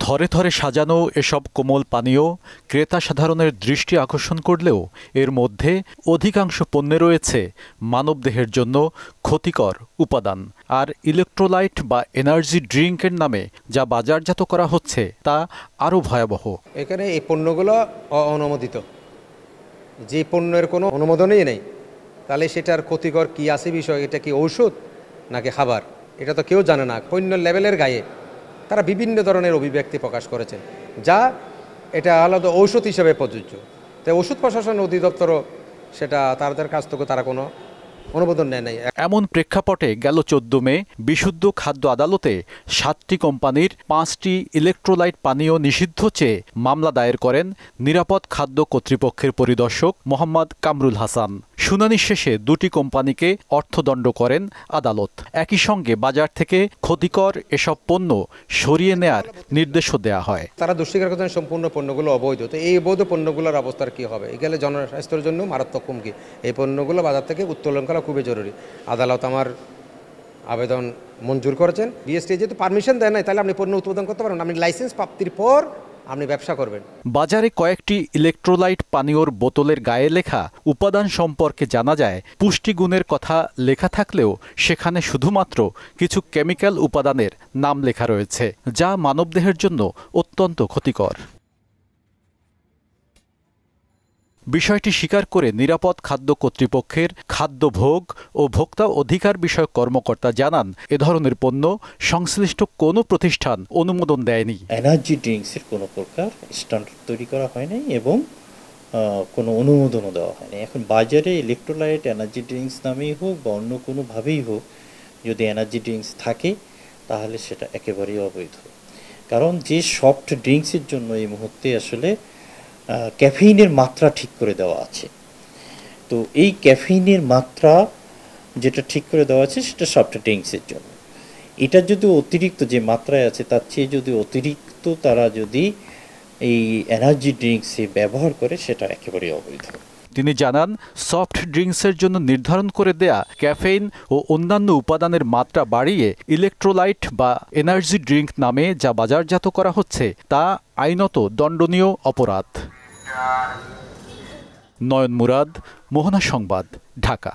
থরে থরে সাজানো এসব কোমল পানীয় ক্রেতা সাধারণের দৃষ্টি আকর্ষণ করলেও এর মধ্যে অধিকাংশ পণ্যে রয়েছে মানবদেহের জন্য ক্ষতিকর উপাদান। আর ইলেকট্রোলাইট বা এনার্জি ড্রিঙ্কের নামে যা বাজারজাত করা হচ্ছে তা আরও ভয়াবহ। এখানে এই পণ্যগুলো অনুমোদিত, যে পণ্যের কোনো অনুমোদনই নেই, তাহলে সেটার ক্ষতিকর কি আছে বিষয়, এটা কি ঔষধ নাকি খাবার, এটা তো কেউ জানে না। পণ্য লেভেলের গায়ে তারা বিভিন্ন ধরনের অভিব্যক্তি প্রকাশ করেছেন, যা এটা আলাদা ঔষধ হিসেবে প্রযোজ্য। তাই ওষুধ প্রশাসন অধিদপ্তরও সেটা তাদের কাছ থেকে তারা কোনো অনুমোদন নেয় নাই। এমন প্রেক্ষাপটে গেল 14 মে বিশুদ্ধ খাদ্য আদালতে 7টি কোম্পানির 5টি ইলেকট্রোলাইট পানীয় নিষিদ্ধ চেয়ে মামলা দায়ের করেন নিরাপদ খাদ্য কর্তৃপক্ষের পরিদর্শক মোহাম্মদ কামরুল হাসান। শুনানি শেষে 2টি কোম্পানিকে অর্থদণ্ড করেন আদালত। একই সঙ্গে বাজার থেকে ক্ষতিকর এসব পণ্য সরিয়ে নেয়ার নির্দেশও দেয়া হয়। তারা দোষীকার করছেন সম্পূর্ণ পণ্যগুলো অবৈধ। তো এই অবৈধ পণ্যগুলোর অবস্থার কি হবে? এগুলো জনস্বাস্থ্যের জন্য মারাত্মক হুমকি। এই পণ্যগুলো বাজার থেকে উত্তোলন করা খুবই জরুরি। আদালত আমার আবেদন মঞ্জুর করেছেন। বিএসটি যেহেতু পারমিশন দেয় নাই, তাহলে আপনি পণ্য উৎপাদন করতে পারেন, আপনি লাইসেন্স প্রাপ্তির পর আপনি ব্যবসা করবেন। বাজারে কয়েকটি ইলেকট্রোলাইট পানীয়র বোতলের গায়ে লেখা উপাদান সম্পর্কে জানা যায় পুষ্টিগুণের কথা লেখা থাকলেও সেখানে শুধুমাত্র কিছু কেমিক্যাল উপাদানের নাম লেখা রয়েছে, যা মানবদেহের জন্য অত্যন্ত ক্ষতিকর। বিষয়টি স্বীকার করে নিরাপদ খাদ্য কর্তৃপক্ষের খাদ্য ভোগ ও ভোক্তা অধিকার বিষয়ক কর্মকর্তা জানান, এ ধরনের পণ্য সংশ্লিষ্ট কোনো প্রতিষ্ঠান অনুমোদন দেয়নি। এনার্জি ড্রিঙ্কসের কোনো প্রকার স্ট্যান্ডার্ড তৈরি করা হয় নাই এবং কোনো অনুমোদনও দেওয়া হয়নি। এখন বাজারে ইলেকট্রোলাইট এনার্জি ড্রিঙ্কস নামেই হোক বা অন্য কোনোভাবেই হোক, যদি এনার্জি ড্রিঙ্কস থাকে তাহলে সেটা একেবারেই অবৈধ। কারণ যে সফট ড্রিঙ্কসের জন্য এই মুহূর্তে আসলে ক্যাফেইনের মাত্রা ঠিক করে দেওয়া আছে, তো এই ক্যাফেইনের মাত্রা যেটা ঠিক করে দেওয়া আছে সেটা সফট ড্রিঙ্কসের জন্য। এটা যদি অতিরিক্ত যে মাত্রায় আছে তার চেয়ে যদি অতিরিক্ত তারা যদি এই এনার্জি ড্রিঙ্কসে ব্যবহার করে, সেটা একেবারেই অবৈধ। তিনি জানান, সফট ড্রিঙ্কসের জন্য নির্ধারণ করে দেয়া ক্যাফেইন ও অন্যান্য উপাদানের মাত্রা বাড়িয়ে ইলেকট্রোলাইট বা এনার্জি ড্রিঙ্ক নামে যা বাজারজাত করা হচ্ছে তা আইনত দণ্ডনীয় অপরাধ। নয়ন মুরাদ, মোহনা সংবাদ, ঢাকা।